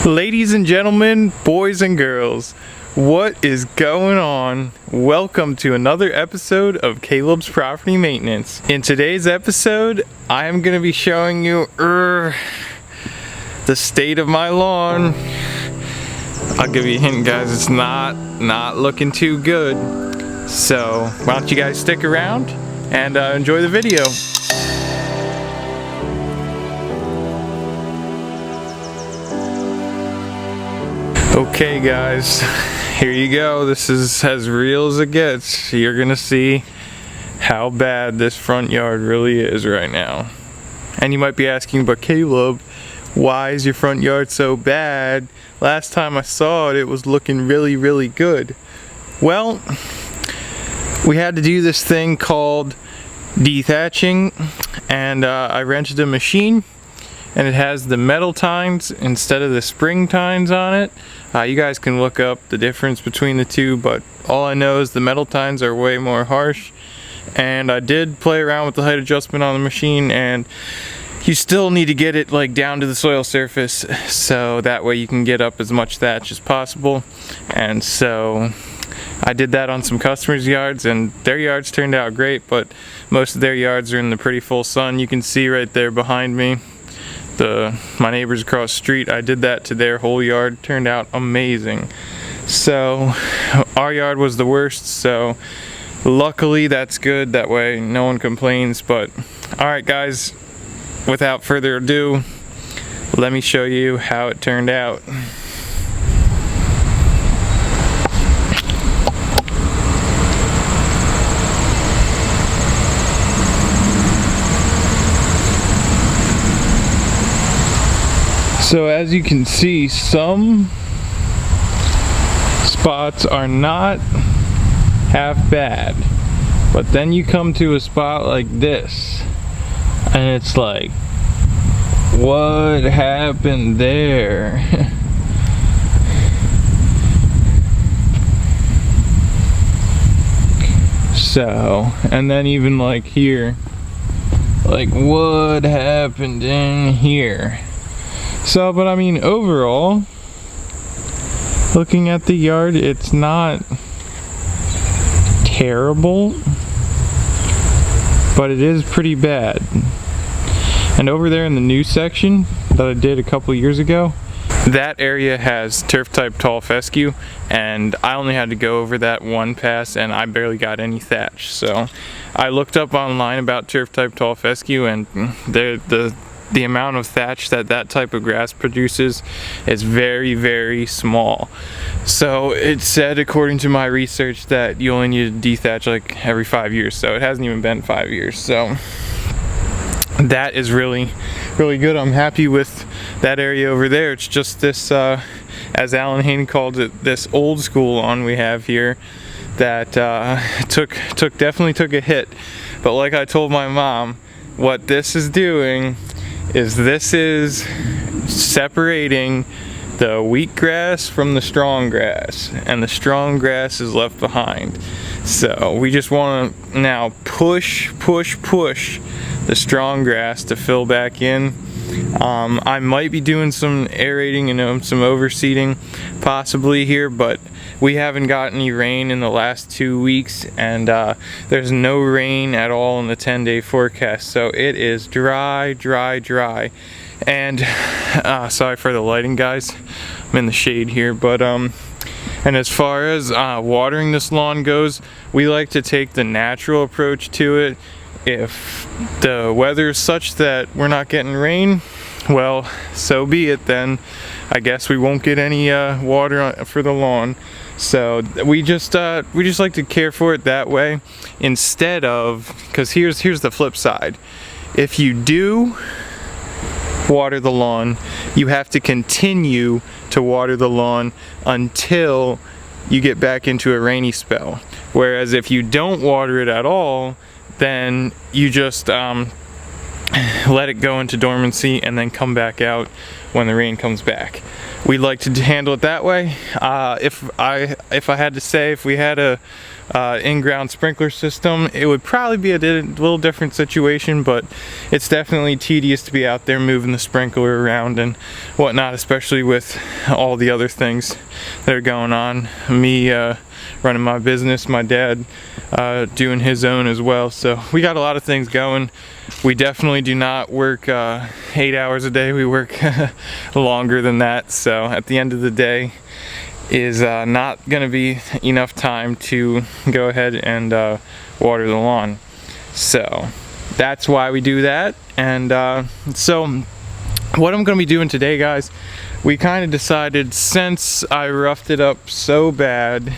Ladies and gentlemen, boys and girls, what is going on? Welcome to another episode of Caleb's Property Maintenance. In today's episode, I am going to be showing you the state of my lawn. I'll give you a hint, guys, it's not looking too good. So why don't you guys stick around and enjoy the video. Okay guys, here you go. This is as real as it gets. You're gonna see how bad this front yard really is right now. And you might be asking, but Caleb, why is your front yard so bad? Last time I saw it, it was looking really good. Well, we had to do this thing called dethatching, and I rented a machine, and it has the metal tines instead of the spring tines on it. You guys can look up the difference between the two, but all I know is the metal tines are way more harsh. And I did play around with the height adjustment on the machine, and you still need to get it like down to the soil surface, so that way you can get up as much thatch as possible. And so I did that on some customers' yards, and their yards turned out great, but most of their yards are in the pretty full sun. You can see right there behind me my neighbors across the street. I did that to their whole yard, turned out amazing. So our yard was the worst, so luckily that's good, that way no one complains. But alright guys, without further ado, let me show you how it turned out. So as you can see, some spots are not half bad, but then you come to a spot like this and it's like, what happened there? So, and then even like here, like what happened in here? So, but I mean, overall, looking at the yard, it's not terrible, but it is pretty bad. And over there in the new section that I did a couple years ago, that area has turf type tall fescue, and I only had to go over that one pass and I barely got any thatch. So I looked up online about turf type tall fescue, and the amount of thatch that type of grass produces is very small. So it said, according to my research, that you only need to dethatch like every 5 years. So it hasn't even been 5 years. So that is really good. I'm happy with that area over there. It's just this, as Alan Haney called it, this old school lawn we have here that definitely took a hit. But like I told my mom, what this is doing is separating the wheatgrass from the strong grass, and the strong grass is left behind. So we just want to now push the strong grass to fill back in. I might be doing some aerating and some overseeding possibly here, but we haven't got any rain in the last 2 weeks, and there's no rain at all in the 10-day forecast, so it is dry. And sorry for the lighting, guys, I'm in the shade here. But and as far as watering this lawn goes, we like to take the natural approach to it. If the weather is such that we're not getting rain, well, so be it then. I guess we won't get any water for the lawn. So we just like to care for it that way, instead of, because here's the flip side. If you do water the lawn, you have to continue to water the lawn until you get back into a rainy spell. Whereas if you don't water it at all, then you just let it go into dormancy and then come back out when the rain comes back. We like to handle it that way. If I had to say, if we had a in-ground sprinkler system, it would probably be a little different situation, but it's definitely tedious to be out there moving the sprinkler around and whatnot, especially with all the other things that are going on. Me running my business, my dad doing his own as well, so we got a lot of things going. We definitely do not work 8 hours a day. We work longer than that, so at the end of the day is not going to be enough time to go ahead and water the lawn. So that's why we do that. And so what I'm going to be doing today, guys, we kind of decided, since I roughed it up so bad,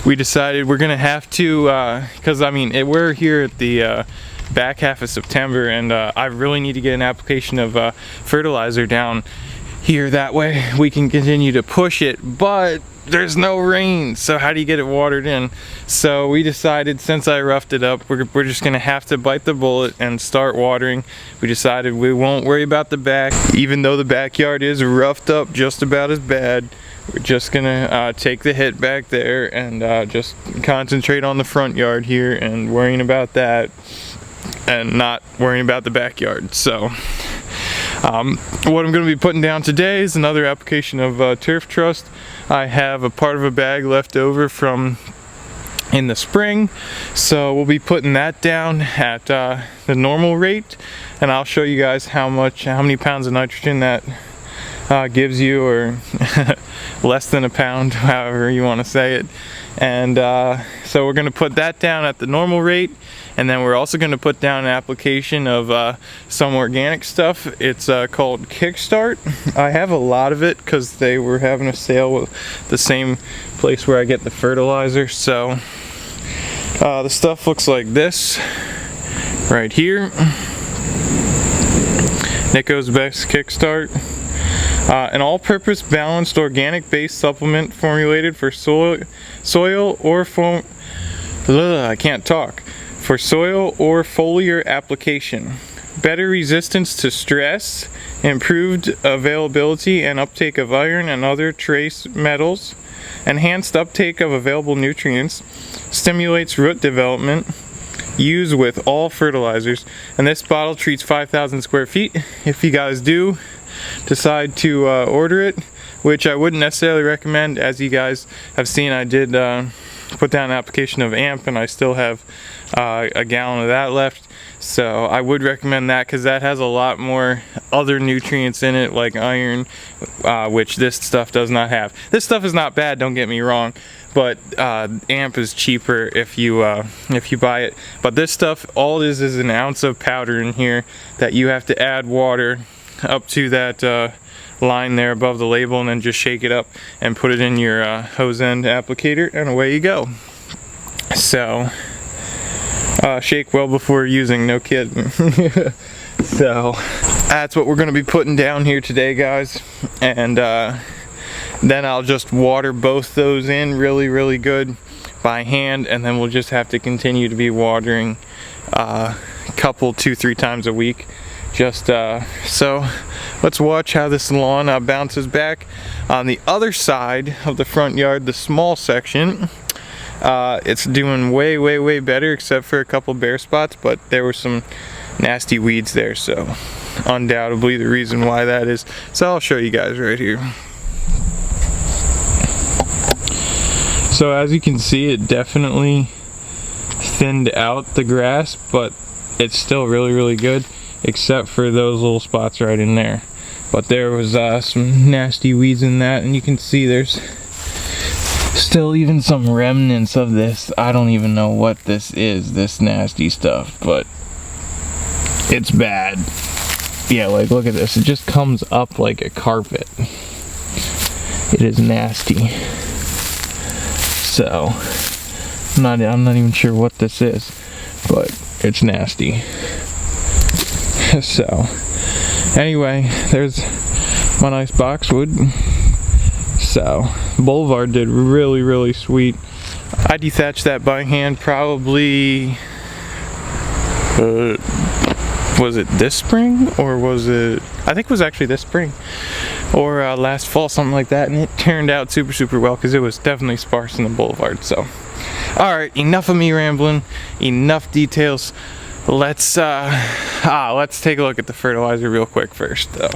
we decided we're going to have to, because I mean, we're here at the back half of September, and I really need to get an application of fertilizer down here, that way we can continue to push it, but there's no rain, so how do you get it watered in? So we decided, since I roughed it up, we're just gonna have to bite the bullet and start watering. We decided we won't worry about the back, even though the backyard is roughed up just about as bad. We're just gonna take the hit back there and just concentrate on the front yard here and worrying about that and not worrying about the backyard. So what I'm going to be putting down today is another application of Turf Trust. I have a part of a bag left over from in the spring, so we'll be putting that down at the normal rate, and I'll show you guys how many pounds of nitrogen that gives you, or less than a pound, however you want to say it. And so we're going to put that down at the normal rate, and then we're also going to put down an application of some organic stuff. It's called Kickstart. I have a lot of it because they were having a sale with the same place where I get the fertilizer. So the stuff looks like this right here. Nico's Best Kickstart. An all-purpose balanced organic-based supplement formulated for soil or for soil or foliar application. Better resistance to stress, improved availability and uptake of iron and other trace metals, enhanced uptake of available nutrients, stimulates root development. Use with all fertilizers. And this bottle treats 5,000 square feet. If you guys do decide to order it, which I wouldn't necessarily recommend, as you guys have seen, I did put down an application of AMP, and I still have a gallon of that left. So I would recommend that, because that has a lot more other nutrients in it, like iron, which this stuff does not have. This stuff is not bad, don't get me wrong, but AMP is cheaper if you buy it. But this stuff, all it is an ounce of powder in here that you have to add water up to that line there above the label, and then just shake it up and put it in your hose end applicator, and away you go. So shake well before using, no kidding. So that's what we're going to be putting down here today, guys, and then I'll just water both those in really good by hand, and then we'll just have to continue to be watering a couple, 2-3 times a week. Just so let's watch how this lawn bounces back. On the other side of the front yard, the small section, it's doing way better, except for a couple bare spots, but there were some nasty weeds there, so undoubtedly the reason why that is. So I'll show you guys right here. So as you can see, it definitely thinned out the grass, but it's still really good, except for those little spots right in there. But there was some nasty weeds in that, and you can see there's still even some remnants of this. I don't even know what this is, this nasty stuff, but it's bad. Yeah, like look at this, it just comes up like a carpet. It is nasty. So I'm not even sure what this is, but it's nasty. So anyway, there's my nice boxwood. So Boulevard did really sweet. I dethatched that by hand probably was it this spring, or was it, I think it was actually this spring or last fall, something like that, and it turned out super well because it was definitely sparse in the boulevard. So alright, enough of me rambling, enough details. Let's take a look at the fertilizer real quick first though.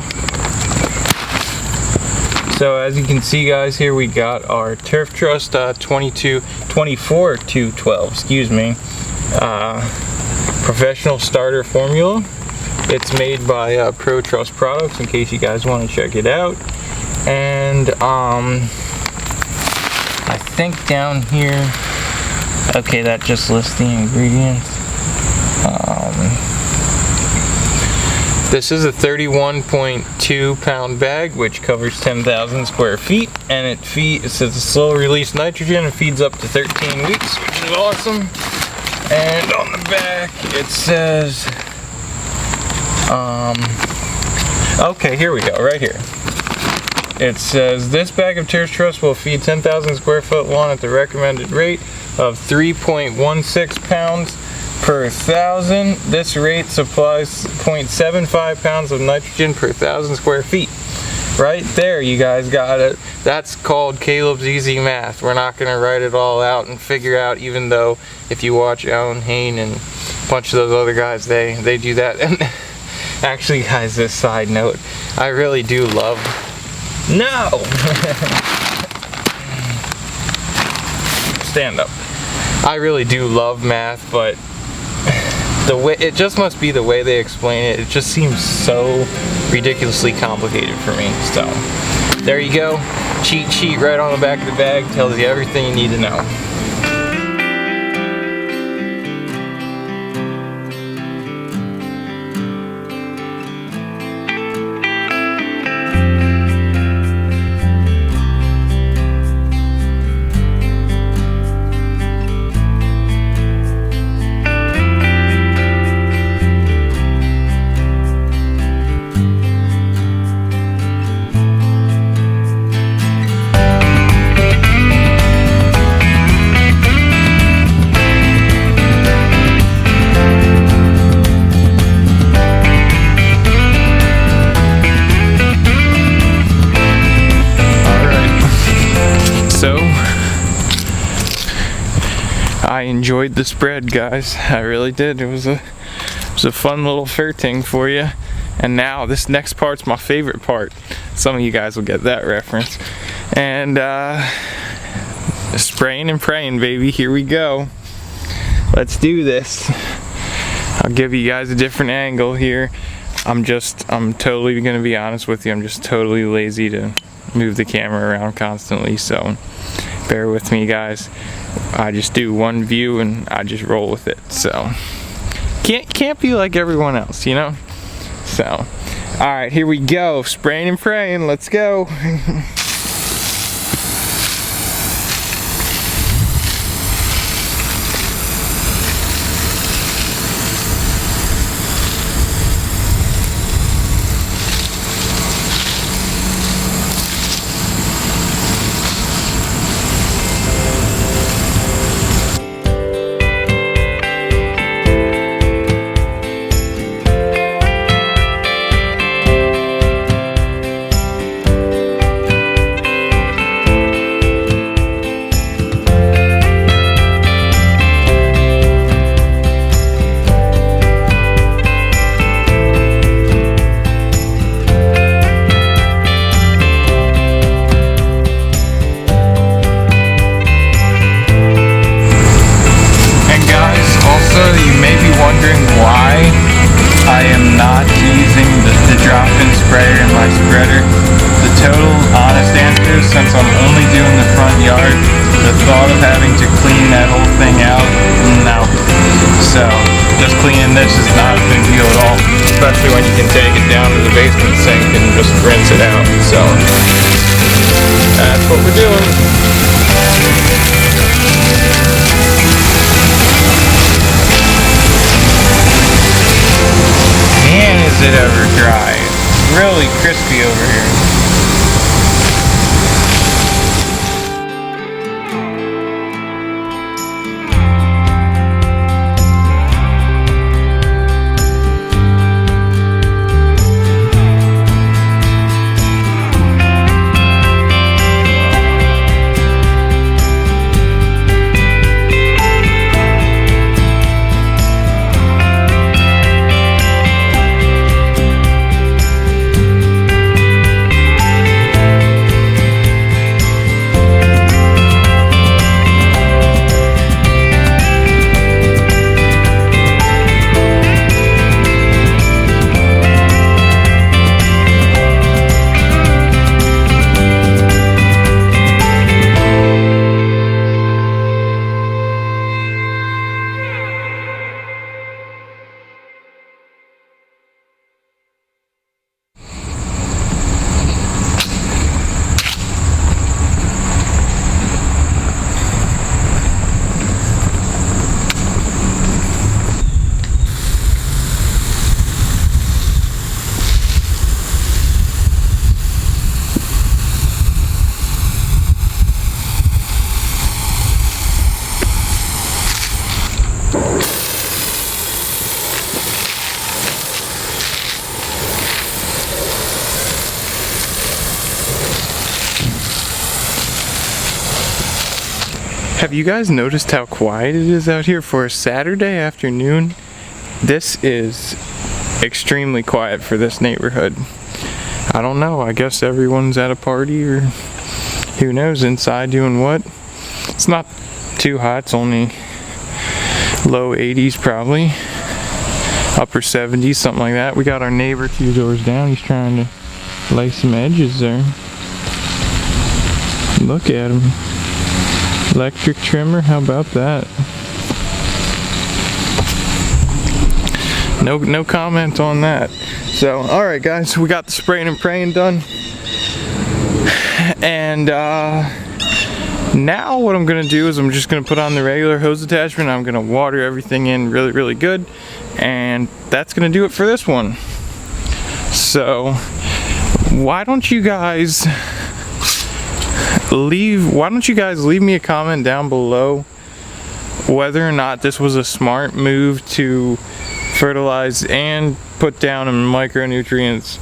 So as you can see, guys, here we got our Turf Trust 24-212, excuse me, professional starter formula. It's made by ProTrust Products, in case you guys want to check it out. And I think down here, okay, that just lists the ingredients. This is a 31.2 pound bag, which covers 10,000 square feet, and it says a slow release nitrogen. It feeds up to 13 weeks, which is awesome. And on the back it says, okay, here we go, right here. It says, this bag of Turf Trust will feed 10,000 square foot lawn at the recommended rate of 3.16 pounds per thousand. This rate supplies 0.75 pounds of nitrogen per thousand square feet. Right there, you guys got it. That's called Caleb's easy math. We're not gonna write it all out and figure out, even though if you watch Alan Hain and a bunch of those other guys, they do that. And actually, guys, this side note, I really do love, no! Stand up. I really do love math, but the way, it just must be the way they explain it. It just seems so ridiculously complicated for me. So there you go. Cheat sheet right on the back of the bag tells you everything you need to know. So I enjoyed the spread, guys. I really did. It was a fun little ferting for you. And now this next part's my favorite part. Some of you guys will get that reference. And spraying and praying, baby. Here we go. Let's do this. I'll give you guys a different angle here. I'm totally gonna be honest with you. I'm just totally lazy to move the camera around constantly, so bear with me, guys. I just do one view and I just roll with it. So can't be like everyone else, you know? So alright, here we go. Spraying and praying. Let's go. I am not using the drop-in sprayer in my spreader. The total honest answer is, since I'm only doing the front yard, the thought of having to clean that whole thing out, no. So just cleaning this is not a big deal at all, especially when you can take it down to the basement sink and just rinse it out. So that's what we're doing. Man, is it ever dry. It's really crispy over here. Have you guys noticed how quiet it is out here for a Saturday afternoon? This is extremely quiet for this neighborhood. I don't know, I guess everyone's at a party, or who knows, inside doing what. It's not too hot, it's only low 80s probably, upper 70s, something like that. We got our neighbor 2 doors down. He's trying to lay some edges there. Look at him. Electric trimmer, how about that? No comment on that. So, alright guys, we got the spraying and praying done. And now what I'm gonna do is I'm just gonna put on the regular hose attachment. I'm gonna water everything in really good, and that's gonna do it for this one. So why don't you guys leave me a comment down below whether or not this was a smart move to fertilize and put down micronutrients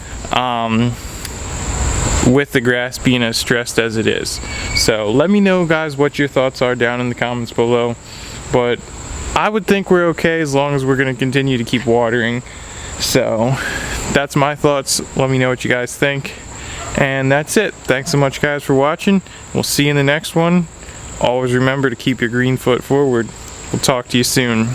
with the grass being as stressed as it is. So let me know, guys, what your thoughts are down in the comments below. But I would think we're okay as long as we're going to continue to keep watering. So that's my thoughts. Let me know what you guys think. And that's it. Thanks so much, guys, for watching. We'll see you in the next one. Always remember to keep your green foot forward. We'll talk to you soon.